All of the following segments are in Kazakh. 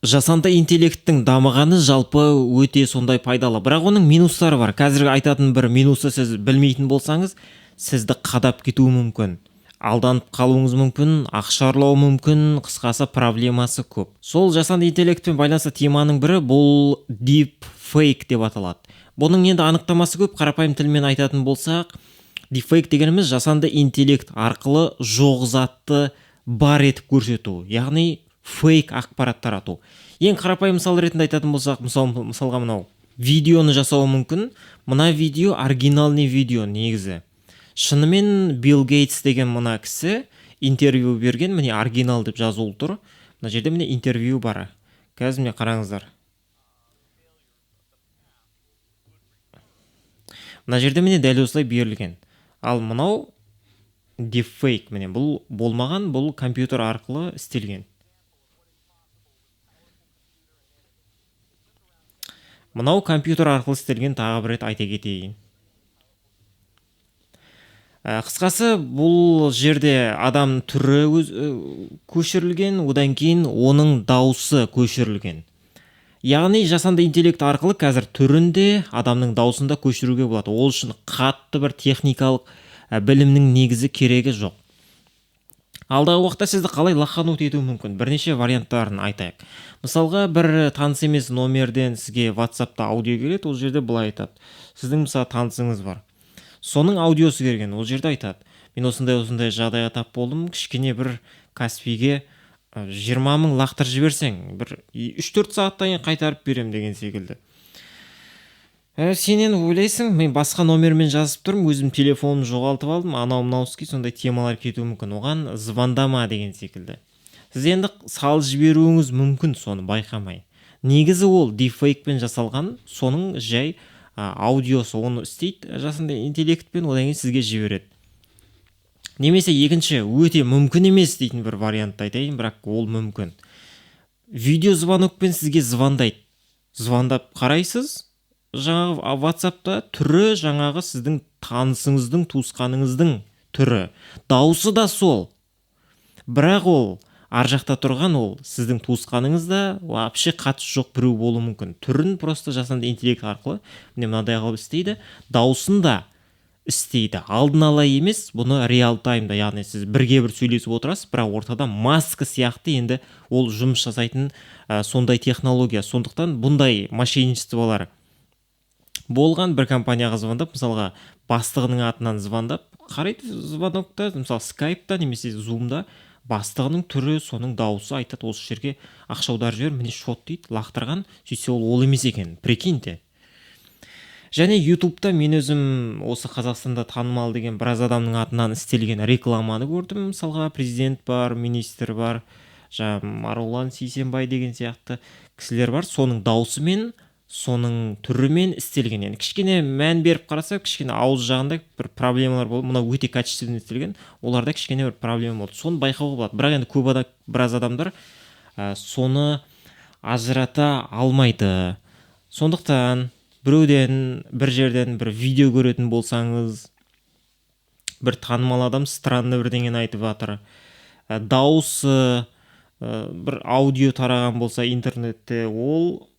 Жасанды интеллекттің дамығаны жалпы өте сондай пайдалы, бірақ оның минустары бар. Қазіргі айтатын бір минусы, сіз білмейтін болсаңыз, сізді қадап кетуі мүмкін, алданып қалуыңыз мүмкін, ақша ұрлауы мүмкін, қысқасы проблемасы көп. Сол жасанды интеллектпен байланысты теманың бірі бұл deep fake деп аталады. Бұның енді анықтамасы көп. Қарапайым тілмен айтатын болсақ, deepfake дегеніміз жасанды интеллект арқылы жоқ затты бар етіп көрсету, яғни фейк ақпарат тарату. Ең қарапайым мысал ретінде айтатын болсақ, мысалға мынау видеоны жасауы мүмкін. Мына видео оригинальный видео негізі. Шынымен Билл Гейтс деген мына кісі интервью берген, міне оригинал деп жазулы тұр. Мына жерде міне интервью бар. Қазір міне қараңыздар. Мына жерде міне дәл осылай берілген. Ал мынау deepfake, міне бұл болмаған, бұл компьютер арқылы істелген. Мынау компьютер арқылы істелген, тағы бір рет айта кетейін. Қысқасы, бұл жерде адам түрі көшірілген, одан кейін оның дауысы көшірілген. Яғни жасанды интеллект арқылы қазір түрінде адамның даусында көшіруге болады. Ол үшін қатты бір техникалық білімнің негізі керегі жоқ. Алдағы уақытта сізді қалай лақанут етуі мүмкін? Бірнеше варианттарын айтайық. Мысалға, бір таныс емес номерден сізге WhatsApp-та аудио келеді, ол жерде былай айтады. Сіздің мысалы танысыңыз бар. Соның аудиосы келген, ол жерде айтады. Мен осындай жағдайға тап болдым, кішкене бір Каспиге 20 мың лақтырып жіберсең, бір 3-4 сағаттан кейін қайтарып берем деген секілді. Сенен ойлайсың, мен басқа номермен жазып тұрмын, өзім телефонымды жоғалтып алдым, анау-мынауски сондай темалар кетуі мүмкін. Оған звондама деген секілді. Сіз енді салып жіберуіңіз мүмкін, соны байқамай. Негізі ол deepfake-пен жасалған, соның жай аудиосы, оны істейді жасанды интеллектпен, одан кейін сізге жібереді. Немесе екінші, өте мүмкін емес дейтін бір вариантты айтайын, бірақ ол мүмкін. Видео звонокпен сізге звондайды. Звондап қарайсыз, жаңағы WhatsApp-та түрі жаңағы сіздің танысыңыздың, туысқаныңыздың түрі. Дауысы да сол. Бірақ ол ар жақта тұрған, ол сіздің туысқаныңызда вообще қатысы жоқ біреу болуы мүмкін. Түрін просто жасанды интеллект арқылы міне мынадай қылып істейді, дауысын да істейді. Алдын ала емес, бұны реал таймда, яғни сіз бірге бір сөйлесіп отырасыз, бірақ ортада маска сияқты енді ол жұмыс жасайтын сондай технология. Сондықтан бұндай мошенничестволар болған. Бір компанияға звондап, мысалға бастығының атынан звондап, қарайды звонокта, мысалы скайпта немесе зумда бастығының түрі, соның дауысы айтады, осы жерге ақша аударып жібер, міне шот дейді, лақтырған, сөйтсе ол емес екен, прикиньте. Және ютубта мен өзім осы Қазақстанда танымал деген біраз адамның атынан істелген рекламаны көрдім. Мысалға президент бар, министр бар, Марулан Сейсенбай деген сияқты кісілер бар. Соның даусымен, соның түрімен істелген. Yani кішкене мән беріп қараса, кішкене ауыз жағында бір проблемалар болды. Мына өте качественно істелген. Оларда кішкене бір проблема болды. Соны байқауға болады. Бірақ енді біраз адамдар соны ажырата алмайды. Сондықтан біреуден, бір жерден бір видео көретін болсаңыз, бір танымал адам странный бірдеңені айтып жатыр, дауысы бір аудио тараған болса интернетте, ол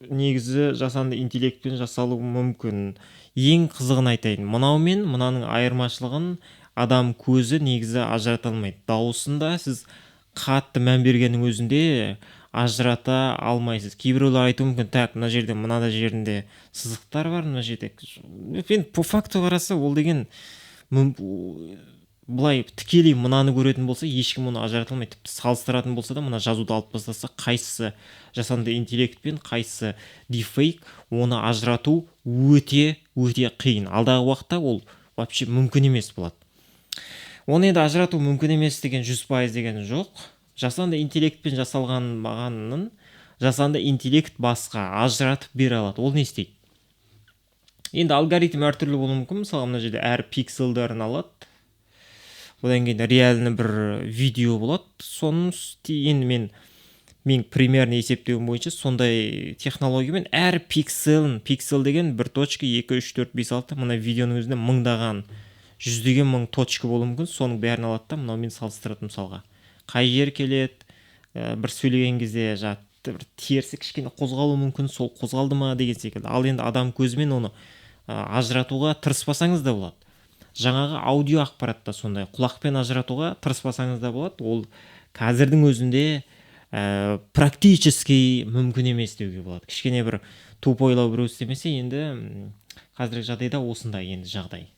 негізі жасанды интеллектпен жасалуы мүмкін. Ең қызығын айтайын, мынау мен мынаның айырмашылығын адам көзі негізі ажырата алмайды. Дауысында сіз қатты мән бергеннің өзінде ажырата алмайсыз. Кейбіреулер айтуы мүмкін, так, мына жерде, мынада жерінде сызықтар бар, мына жерде. По факту қараса, ол деген былай тікелей мынаны көретін болса, ешкім оны ажырата алмайды. Салыстыратын болса да, мына жазуды алып бастаса, қайсысы жасанды интеллектпен, қайсысы deepfake, оны ажырату өте қиын. Алдағы уақытта ол вообще мүмкін емес болады. Оны енді ажырату мүмкін емес деген 100% деген жоқ. Жасанды интеллектпен жасалған мағанның жасанды интеллект басқа ажыратып бере алады. Ол не істейді? Енді алгоритм әртүрлі болуы мүмкін. Мысалы, мына жерде әр пикселдерін алады. Одан кейін реальный бір видео болады. Соның енді мен примерно есептеуім бойынша сондай технологиямен әр пиксел деген 1 точка, 2, 3, 4, 5, 6, мына видеоның өзінде мыңдаған, жүздеген мың точка болуы мүмкін. Соның бәрін алады да, мынаумен салыстырады мысалға. Қай жер келеді, бір сөйлеген кезде бір терісі кішкене қозғалуы мүмкін, сол қозғалды ма деген секілді. Ал енді адам көзімен оны ажыратуға тырыспасаңыз да болады. Жаңағы аудио ақпаратта сондай құлақпен ажыратуға тырыспасаңыз да болады. Ол қазірдің өзінде практически мүмкін емес деуге болады. Кішкене бір тупойлау біреу істемесе, енді қазіргі жағдайда осындай енді жағдай.